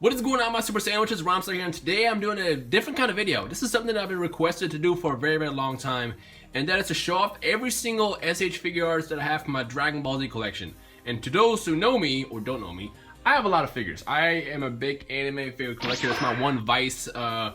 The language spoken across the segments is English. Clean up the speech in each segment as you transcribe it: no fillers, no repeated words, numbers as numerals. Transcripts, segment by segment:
What is going on, my super sandwiches? Rhymestyle here, and today I'm doing a different kind of video. This is something that I've been requested to do for a very, very long time, and that is to show off every single SH Figuarts that I have from my Dragon Ball Z collection. And to those who know me, or don't know me, I have a lot of figures. I am a big anime figure collector. That's my one vice. If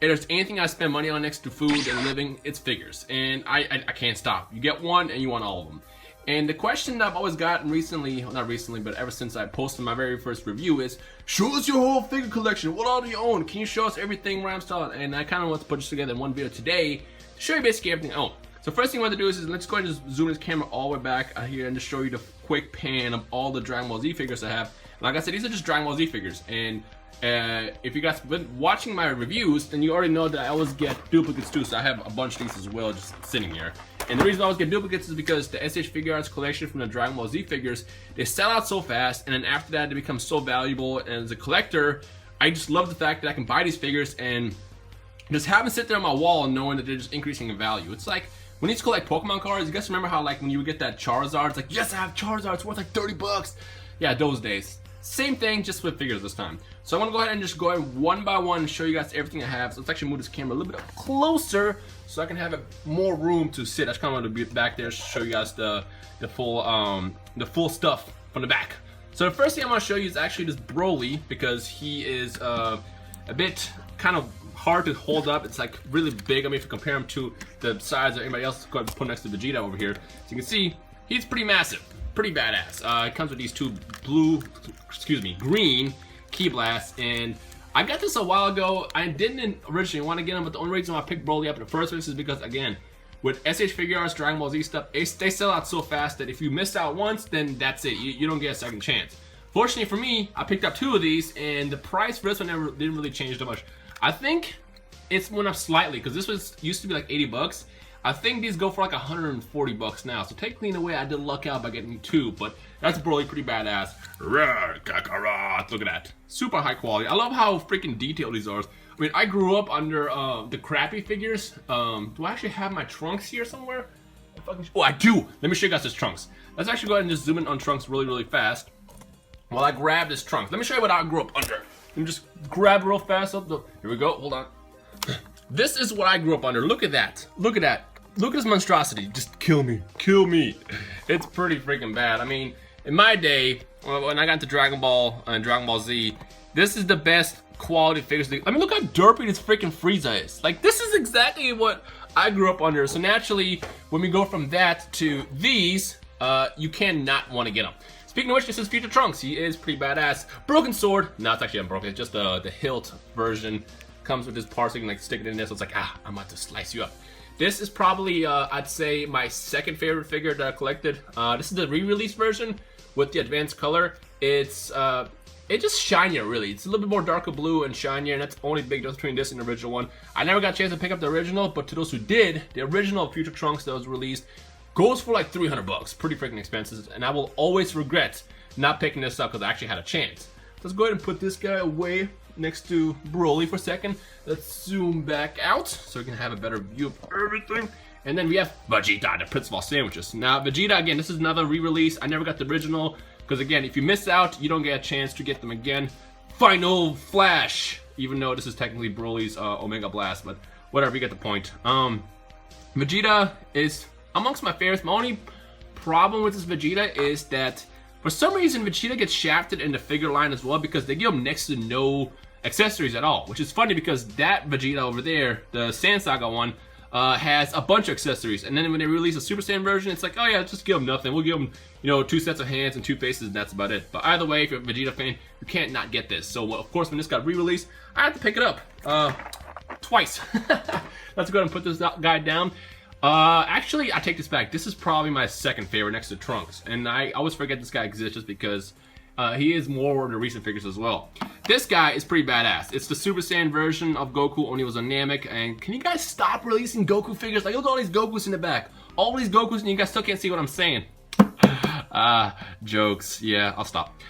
there's anything I spend money on next to food and living, it's figures. And I can't stop. You get one and you want all of them. And the question that I've always gotten recently, well, not recently, but ever since I posted my very first review is, show us your whole figure collection. What all do you own? Can you show us everything Rhymestyle? And I kind of want to put this together in one video today to show you basically everything I own. So first thing I want to do is let's go ahead and just zoom this camera all the way back here and just show you the quick pan of all the Dragon Ball Z figures I have. Like I said, these are just Dragon Ball Z figures. And if you guys have been watching my reviews, then you already know that I always get duplicates too. So I have a bunch of these as well just sitting here. And the reason I always get duplicates is because the SH Figuarts collection from the Dragon Ball Z figures, they sell out so fast, and then after that they become so valuable. And as a collector, I just love the fact that I can buy these figures and just have them sit there on my wall knowing that they're just increasing in value. It's like when you used to collect Pokemon cards, you guys remember how like when you would get that Charizard, it's like, yes, I have Charizard, it's worth like 30 bucks. Yeah, those days. Same thing, just with figures this time. So I want to go ahead and just go ahead one by one and show you guys everything I have. So let's actually move this camera a little bit closer so I can have more room to sit. I just kind of want to be back there to show you guys the full stuff from the back. So the first thing I want to show you is actually this Broly, because he is a bit kind of hard to hold up. It's like really big. I mean, if you compare him to the size of anybody else, go ahead and put next to Vegeta over here. So you can see he's pretty massive. Pretty badass. It comes with these two green Ki Blasts, and I got this a while ago. I didn't originally want to get them, but the only reason why I picked Broly up in the first place is because, again, with SH Figuarts, Dragon Ball Z stuff, they sell out so fast that if you miss out once, then that's it. You don't get a second chance. Fortunately for me, I picked up two of these, and the price for this one didn't really change that much. I think it's went up slightly, because this used to be like 80 bucks. I think these go for like 140 bucks now. So technically, in a way, I did luck out by getting two, but that's Broly, pretty badass. Kakarot, look at that. Super high quality. I love how freaking detailed these are. I mean, I grew up under the crappy figures. Do I actually have my Trunks here somewhere? Oh, I do. Let me show you guys this Trunks. Let's actually go ahead and just zoom in on Trunks really, really fast while I grab this Trunks. Let me show you what I grew up under. Let me just grab real fast up the. Here we go. Hold on. This is what I grew up under. Look at that. Look at that. Look at this monstrosity. Just kill me. Kill me. It's pretty freaking bad. I mean, in my day, when I got into Dragon Ball and Dragon Ball Z, this is the best quality figures. I mean, look how derpy this freaking Frieza is. Like, this is exactly what I grew up under. So naturally, when we go from that to these, you cannot want to get them. Speaking of which, this is Future Trunks. He is pretty badass. Broken sword. No, it's actually unbroken. It's just the hilt version. Comes with this part so you can like stick it in there. So it's like, I'm about to slice you up. This is probably, I'd say, my second favorite figure that I collected. This is the re-release version with the advanced color. It's just shinier, really. It's a little bit more darker blue and shinier, and that's the only big difference between this and the original one. I never got a chance to pick up the original, but to those who did, the original Future Trunks that was released goes for like 300 bucks. Pretty freaking expensive, and I will always regret not picking this up because I actually had a chance. Let's go ahead and put this guy away next to Broly for a second. Let's zoom back out so we can have a better view of everything. And then we have Vegeta, the Prince of all sandwiches. Now, Vegeta, again, this is another re-release. I never got the original because, again, if you miss out, you don't get a chance to get them again. Final Flash, even though this is technically Broly's Omega Blast, but whatever, you get the point. Vegeta is amongst my favorites. My only problem with this Vegeta is that for some reason, Vegeta gets shafted in the figure line as well because they give him next to no accessories at all, which is funny because that Vegeta over there, the Saiyan Saga one, has a bunch of accessories. And then when they release a Super Saiyan version, it's like, oh yeah, just give him nothing. We'll give him, you know, 2 sets of hands and 2 faces, and that's about it. But either way, if you're a Vegeta fan, you can't not get this. So, of course, when this got re-released, I had to pick it up twice. Let's go ahead and put this guy down. Actually, I take this back. This is probably my second favorite next to Trunks. And I always forget this guy exists just because he is more in the recent figures as well. This guy is pretty badass. It's the Super Saiyan version of Goku, only it was a Namek. And can you guys stop releasing Goku figures? Like, look at all these Gokus in the back. All these Gokus, and you guys still can't see what I'm saying. Jokes. Yeah, I'll stop.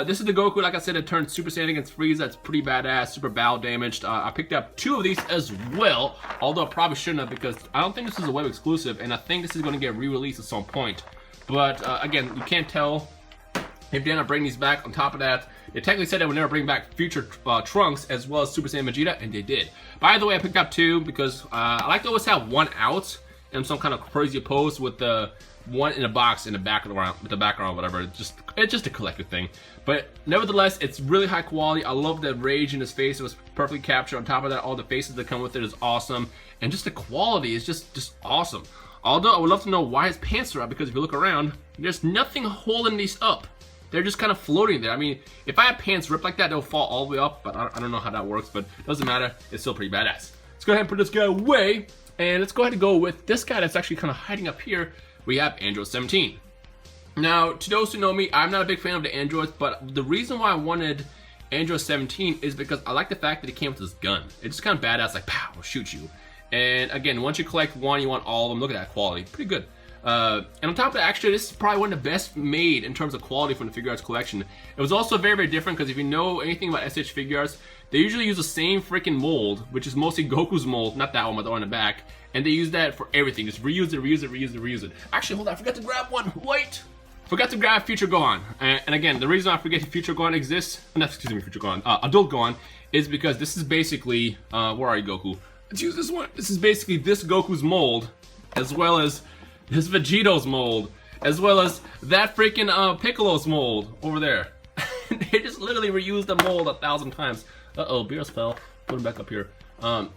This is the Goku, like I said, it turned Super Saiyan against Frieza. It's pretty badass, super battle damaged. I picked up 2 of these as well, although I probably shouldn't have because I don't think this is a web exclusive, and I think this is going to get re-released at some point. But again, you can't tell if they end up bringing these back. On top of that, They technically said they would never bring back future Trunks as well as Super Saiyan Vegeta, and they did. By the way, I picked up 2 because I like to always have 1 out in some kind of crazy pose with the 1 in a box in the background, with the background, whatever. It's just a collector thing. But nevertheless, it's really high quality. I love the rage in his face. It was perfectly captured. On top of that, all the faces that come with it is awesome, and just the quality is just awesome. Although I would love to know why his pants are up, because if you look around, there's nothing holding these up. They're just kind of floating there. I mean, if I have pants ripped like that, they'll fall all the way up, but I don't know how that works, but it doesn't matter. It's still pretty badass. Let's go ahead and put this guy away, and let's go ahead and go with this guy that's actually kind of hiding up here. We have Android 17. Now, to those who know me, I'm not a big fan of the androids, but the reason why I wanted Android 17 is because I like the fact that he came with this gun. It's just kind of badass, like, pow, I'll shoot you. And again, once you collect 1, you want all of them. Look at that quality, pretty good. And on top of that, actually, this is probably one of the best made in terms of quality from the Figuarts collection. It was also very, very different because if you know anything about SH Figuarts, they usually use the same freaking mold, which is mostly Goku's mold, not that one, but the one in the back. And they use that for everything. Just reuse it, reuse it, reuse it, reuse it. Actually, hold on, I forgot to grab one. Wait! Forgot to grab Future Gohan. And again, the reason I forget Future Gohan exists, excuse me, Future Gohan, Adult Gohan, is because this is basically, where are you, Goku? Let's use this one. This is basically this Goku's mold, as well as this Vegeto's mold, as well as that freaking Piccolo's mold over there. They just literally reused the mold 1,000 times. Uh-oh, Beerus fell. Put him back up here.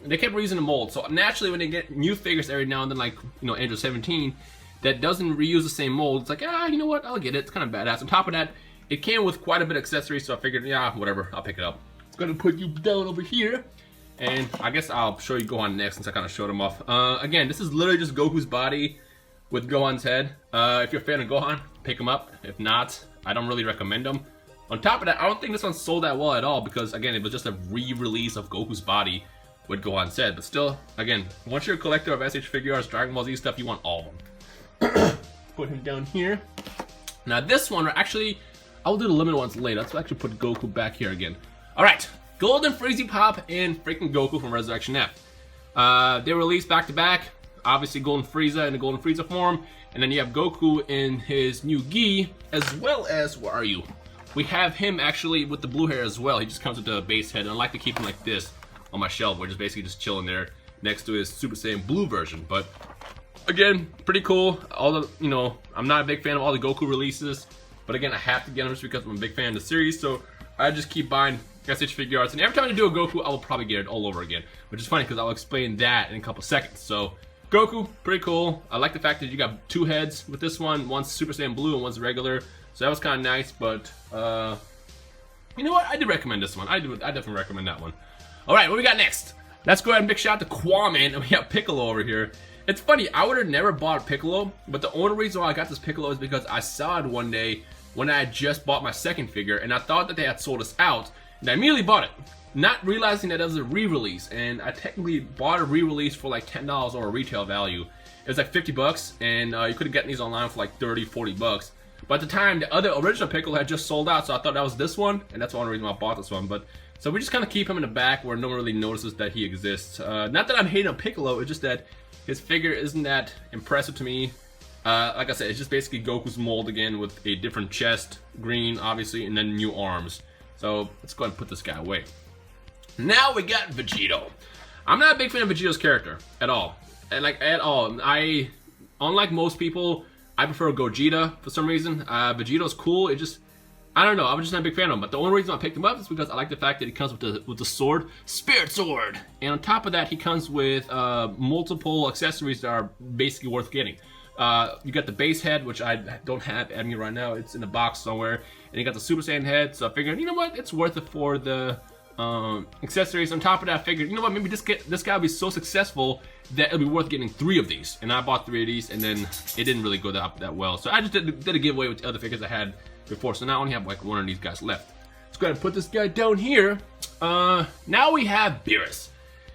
They kept reusing the mold, so naturally when they get new figures every now and then, like, you know, Android 17, that doesn't reuse the same mold, it's like, you know what, I'll get it. It's kind of badass. On top of that, it came with quite a bit of accessories, so I figured, yeah, whatever, I'll pick it up. It's gonna put you down over here, and I guess I'll show you Gohan next since I kind of showed him off. Again, this is literally just Goku's body with Gohan's head. If you're a fan of Gohan, pick him up. If not, I don't really recommend him. On top of that, I don't think this one sold that well at all because, again, it was just a re-release of Goku's body with Gohan's head. But still, again, once you're a collector of SH Figuarts, Dragon Ball Z stuff, you want all of them. Put him down here. Now this one, actually, I'll do the limited ones later. Let's actually put Goku back here again. Alright, Golden Freezy Pop and freaking Goku from Resurrection F. They were released back to back. Obviously Golden Frieza in the Golden Frieza form. And then you have Goku in his new gi, as well as, where are you? We have him actually with the blue hair as well. He just comes with the base head. And I like to keep him like this on my shelf, which is basically just chilling there next to his Super Saiyan Blue version. But again, pretty cool. All the, you know, I'm not a big fan of all the Goku releases, but again, I have to get them just because I'm a big fan of the series, so I just keep buying SH Figuarts, and every time I do a Goku, I will probably get it all over again, which is funny because I'll explain that in a couple seconds. So, Goku, pretty cool. I like the fact that you got 2 heads with this one. One's Super Saiyan Blue and one's regular, so that was kind of nice, but, you know what? I did recommend this one. I definitely recommend that one. Alright, what we got next? Let's go ahead and big shout out to Kwame, and we got Piccolo over here. It's funny, I would have never bought Piccolo, but the only reason why I got this Piccolo is because I saw it one day when I had just bought my second figure, and I thought that they had sold us out, and I immediately bought it, not realizing that it was a re-release, and I technically bought a re-release for like $10 or a retail value. It was like 50 bucks, and you could have gotten these online for like 30, 40 bucks. But at the time, the other original Piccolo had just sold out, so I thought that was this one, and that's one reason why I bought this one. But so we just kind of keep him in the back where no one really notices that he exists. Not that I'm hating on Piccolo, it's just that his figure isn't that impressive to me. Like I said, it's just basically Goku's mold again with a different chest, green obviously, and then new arms. So let's go ahead and put this guy away. Now we got Vegeto. I'm not a big fan of Vegeto's character at all. Unlike most people, I prefer Gogeta for some reason. Vegeto's cool. It just, I don't know. I'm just not a big fan of him. But the only reason I picked him up is because I like the fact that he comes with the sword, Spirit Sword, and on top of that, he comes with multiple accessories that are basically worth getting. You got the base head, which I don't have at me right now. It's in the box somewhere, and you got the Super Saiyan head. So I figured, you know what, it's worth it for the accessories. On top of that, I figured, you know what, maybe this guy will be so successful that it'll be worth getting 3 of these. And I bought 3 of these, and then it didn't really go that well. So I just did a giveaway with the other figures I had before. So now I only have like 1 of these guys left. Let's go ahead and put this guy down here. Now we have Beerus.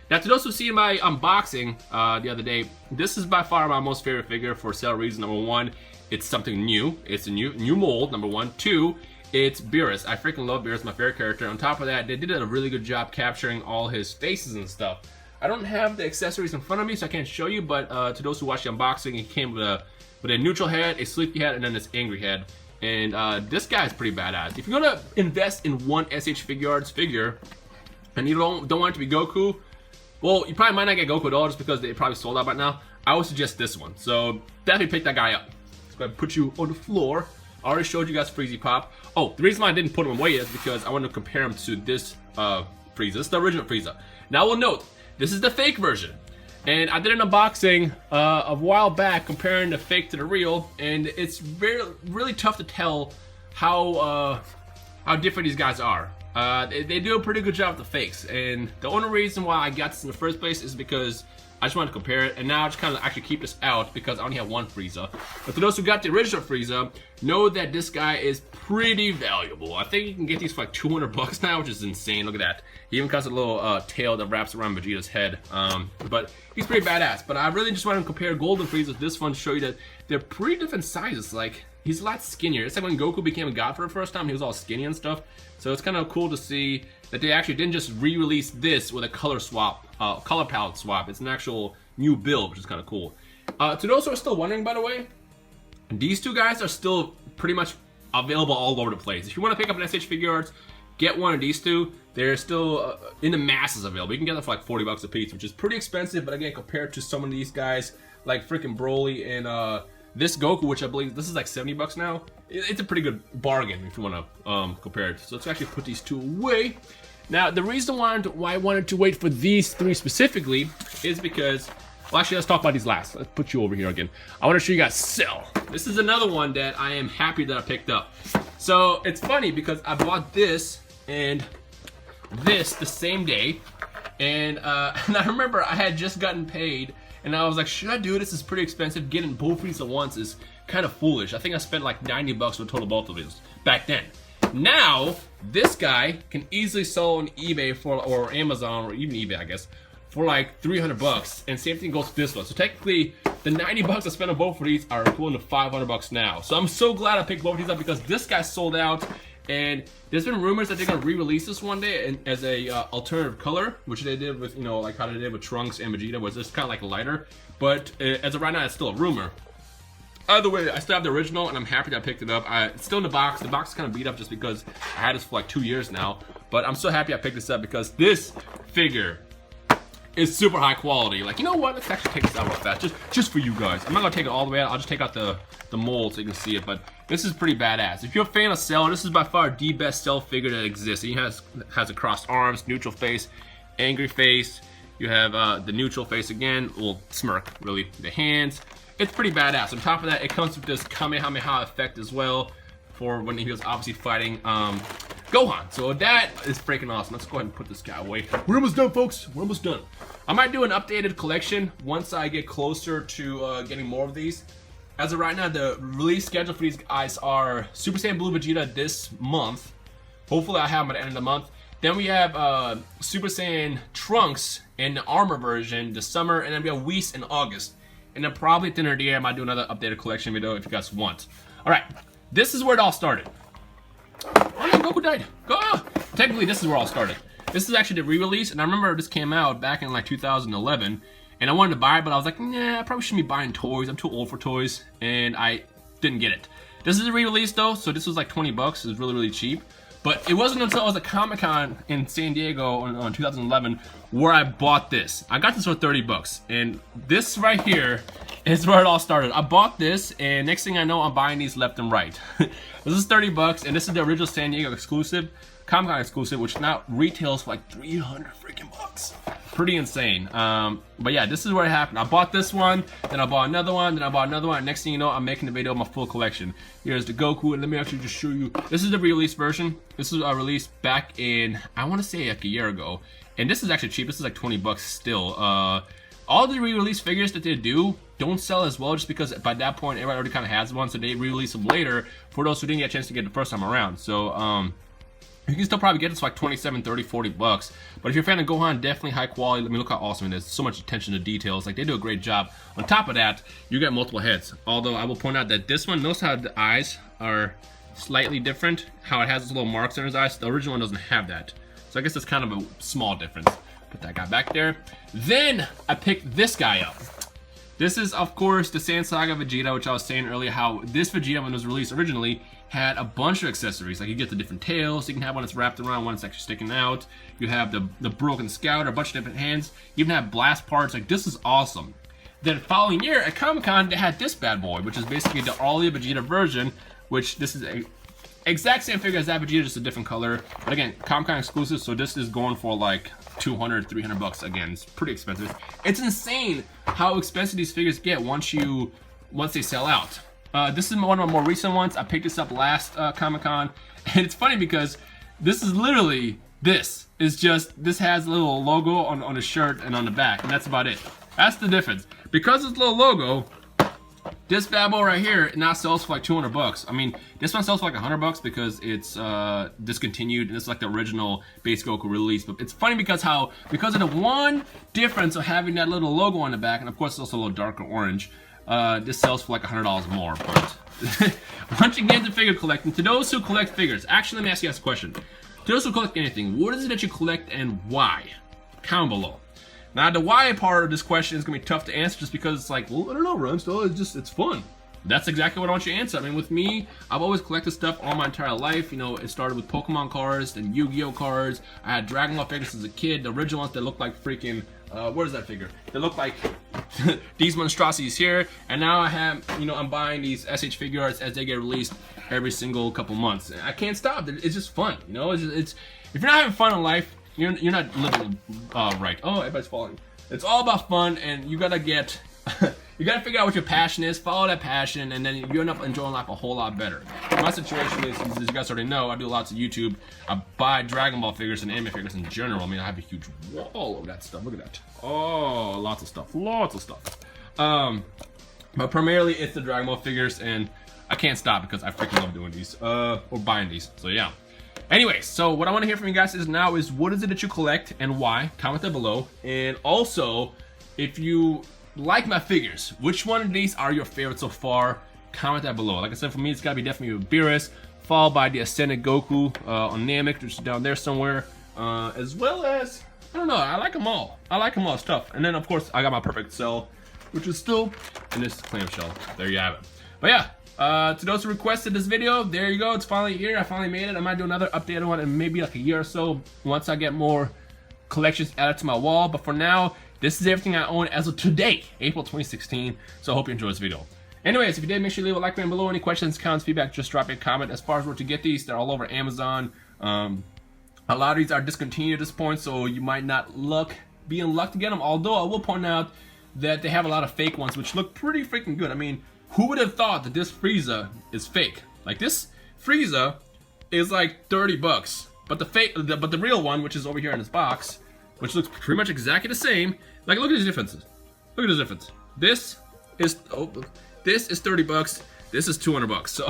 Now, to those who see my unboxing the other day, this is by far my most favorite figure for several reasons. Number 1, it's something new. It's a new mold, number 1. 2, it's Beerus. I freaking love Beerus, my favorite character. On top of that, they did a really good job capturing all his faces and stuff. I don't have the accessories in front of me, so I can't show you, but to those who watch the unboxing, he came with a neutral head, a sleepy head, and then this angry head. And this guy's pretty badass. If you're gonna invest in one SH Figuarts figure, and you don't want it to be Goku, well, you probably might not get Goku at all just because they probably sold out by now. I would suggest this one. So definitely pick that guy up. So I'm gonna put you on the floor. I already showed you guys Freezy Pop. Oh, the reason why I didn't put him away is because I wanted to compare him to this Frieza. This is the original Frieza. Now we'll note, this is the fake version. And I did an unboxing a while back comparing the fake to the real, and it's really tough to tell how different these guys are. They do a pretty good job with the fakes, and the only reason why I got this in the first place is because I just wanted to compare it, and now I just kind of actually keep this out because I only have one Frieza. But for those who got the original Frieza, know that this guy is pretty valuable. I think you can get these for like 200 bucks now, which is insane. Look at that. He even comes with a little tail that wraps around Vegeta's head. But he's pretty badass. But I really just want to compare Golden Frieza with this one to show you that they're pretty different sizes. Like, he's a lot skinnier. It's like when Goku became a god for the first time, he was all skinny and stuff. So it's kind of cool to see that they actually didn't just re-release this with a color swap, color palette swap. It's an actual new build, which is kind of cool. To those who are still wondering, by the way, these two guys are still pretty much available all over the place. If you want to pick up an SH Figuarts, get one of these two. They're still in the masses available. You can get them for like 40 bucks a piece, which is pretty expensive, but again, compared to some of these guys like freaking Broly and this Goku, which I believe this is like 70 bucks now. It's a pretty good bargain if you want to compare it. So let's actually put these two away. Now, the reason why I wanted to wait for these three specifically is because, well, actually, let's talk about these last. Let's put you over here again. I want to show you guys Cell. This is another one that I am happy that I picked up. So it's funny because I bought this and this the same day, and I remember I had just gotten paid, and I was like, should I do this? It's pretty expensive. Getting both of these at once is kind of foolish. I think I spent like 90 bucks for total both of these back then. Now, this guy can easily sell on eBay or Amazon, or even eBay, I guess, for like 300 bucks. And same thing goes with this one. So technically, the 90 bucks I spent on both of these are equivalent to 500 bucks now. So I'm so glad I picked both of these up because this guy sold out. And there's been rumors that they're gonna re-release this one day as a alternative color, which they did with, you know, like how they did with Trunks and Vegeta, was just kind of like lighter. But as of right now, it's still a rumor. Either way, I still have the original, and I'm happy that I picked it up. It's still in the box. The box is kind of beat up just because I had this for like 2 years now. But I'm so happy I picked this up because this figure is super high quality. Like, you know what? Let's actually take this out real fast, just for you guys. I'm not gonna take it all the way out. I'll just take out the mold so you can see it. But this is pretty badass. If you're a fan of Cell, this is by far the best Cell figure that exists. He has a crossed arms, neutral face, angry face. You have the neutral face again, little smirk, really. The hands. It's pretty badass. On top of that, it comes with this Kamehameha effect as well for when he was obviously fighting Gohan. So that is freaking awesome. Let's go ahead and put this guy away. We're almost done, folks. We're almost done. I might do an updated collection once I get closer to getting more of these. As of right now, the release schedule for these guys are Super Saiyan Blue Vegeta this month. Hopefully I have them at the end of the month. Then we have Super Saiyan Trunks in the armor version this summer, and then we have Whis in August. And then probably at the end of the year, I might do another updated collection video if you guys want. Alright, this is where it all started. Oh no, Goku died. Technically, this is where it all started. This is actually the re-release, and I remember this came out back in like 2011. And I wanted to buy it, but I was like, nah, I probably shouldn't be buying toys. I'm too old for toys, and I didn't get it. This is a re-release though, so this was like 20 bucks. It was really, really cheap. But it wasn't until I was at Comic-Con in San Diego on 2011 where I bought this. I got this for 30 bucks, and this right here is where it all started. I bought this, and next thing I know, I'm buying these left and right. This is 30 bucks, and this is the original San Diego exclusive, Comic-Con exclusive, which now retails for like 300 freaking bucks. Pretty insane. But yeah, this is where it happened. I bought this one, then I bought another one, then I bought another one. And next thing you know, I'm making a video of my full collection. Here's the Goku, and let me actually just show you. This is the re-release version. This was released back in, I want to say like a year ago. And this is actually cheap. This is like 20 bucks still. All the re-release figures that they do don't sell as well just because by that point, everybody already kind of has one. So they re-release them later for those who didn't get a chance to get it the first time around. So, you can still probably get this for like 27, 30, 40 bucks. But if you're a fan of Gohan, definitely high quality. Let me look how awesome it is. So much attention to details. Like, they do a great job. On top of that, you get multiple heads. Although, I will point out that this one, notice how the eyes are slightly different. How it has those little marks on his eyes. The original one doesn't have that. So I guess that's kind of a small difference. Put that guy back there. Then, I picked this guy up. This is, of course, the Saiyan Saga Vegeta, which I was saying earlier, how this Vegeta, when it was released originally, had a bunch of accessories. Like you get the different tails, you can have one that's wrapped around, one that's actually sticking out. You have the broken scout, or a bunch of different hands. You even have blast parts. Like this is awesome. Then following year at Comic-Con, they had this bad boy, which is basically the All-Year Vegeta version, which this is a exact same figure as that Vegeta, just a different color. But again, Comic-Con exclusive, so this is going for like 200, 300 bucks. Again, it's pretty expensive. It's insane how expensive these figures get once they sell out. This is one of my more recent ones. I picked this up last Comic-Con, and it's funny because this is literally this. This has a little logo on the shirt and on the back, and that's about it. That's the difference. Because it's a little logo, this bad boy right here now sells for like 200 bucks. I mean, this one sells for like 100 bucks because it's discontinued, and it's like the original base Goku release. But it's funny because of the one difference of having that little logo on the back, and of course it's also a little darker orange. This sells for like $100 more. But once you get into figure collecting, to those who collect figures, actually let me ask you guys a question. To those who collect anything, what is it that you collect and why? Comment below. Now, the why part of this question is going to be tough to answer just because it's like, well, I don't know, Rhymestyle, it's fun. That's exactly what I want you to answer. I mean, with me, I've always collected stuff all my entire life. You know, it started with Pokemon cards, then Yu-Gi-Oh cards. I had Dragon Ball figures as a kid, the original ones that looked like freaking, what is that figure? They look like these monstrosities here. And now I have, you know, I'm buying these SH Figuarts as they get released every single couple months. I can't stop. It's just fun, you know? It's if you're not having fun in life, you're not living right. Oh, everybody's falling. It's all about fun, and you gotta get, you gotta figure out what your passion is, follow that passion, and then you end up enjoying life a whole lot better. My situation is, as you guys already know, I do lots of YouTube. I buy Dragon Ball figures and anime figures in general. I mean, I have a huge wall of that stuff. Look at that. Oh, lots of stuff. Lots of stuff. But primarily it's the Dragon Ball figures, and I can't stop because I freaking love doing these, or buying these. So yeah. Anyway, so what I want to hear from you guys is what is it that you collect and why? Comment that below. And also, if you like my figures, which one of these are your favorites so far? Comment that below. Like I said, for me, it's got to be definitely with Beerus, followed by the Ascended Goku on Namek, which is down there somewhere, as well as, I don't know, I like them all. I like them all stuff. And then, of course, I got my Perfect Cell, which is still in this clamshell. There you have it. But yeah. To those who requested this video, there you go. It's finally here. I finally made it. I might do another updated one in maybe like a year or so once I get more collections added to my wall. But for now, this is everything I own as of today, April 2016. So I hope you enjoyed this video. Anyways, if you did, make sure you leave a like down below. Any questions, comments, feedback, just drop a comment. As far as where to get these, they're all over Amazon. A lot of these are discontinued at this point, so you might not be in luck to get them. Although I will point out that they have a lot of fake ones, which look pretty freaking good. I mean, who would have thought that this Frieza is fake? Like, this Frieza is like 30 bucks, but the real one, which is over here in this box, which looks pretty much exactly the same. Like, look at these differences. Look at this difference. This is 30 bucks. This is 200 bucks. So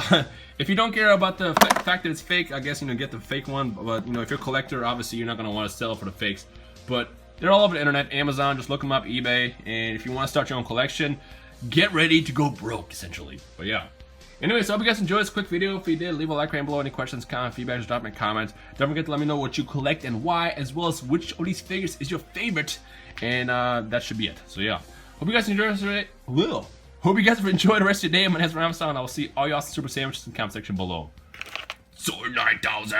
if you don't care about the fact that it's fake, I guess, you know, get the fake one. But you know, if you're a collector, obviously you're not gonna want to sell for the fakes. But they're all over the internet, Amazon. Just look them up, eBay, and if you want to start your own collection, get ready to go broke, essentially. But yeah. Anyway, so I hope you guys enjoyed this quick video. If you did, leave a like right below. Any questions, comments, feedback, just drop me a comment. Don't forget to let me know what you collect and why, as well as which of these figures is your favorite. And that should be it. So yeah. Hope you guys enjoyed the rest of it. Hope you guys enjoyed the rest of your day. My name is Rhymestyle, and I will see all y'all super sandwiches in the comment section below. Sword 9000!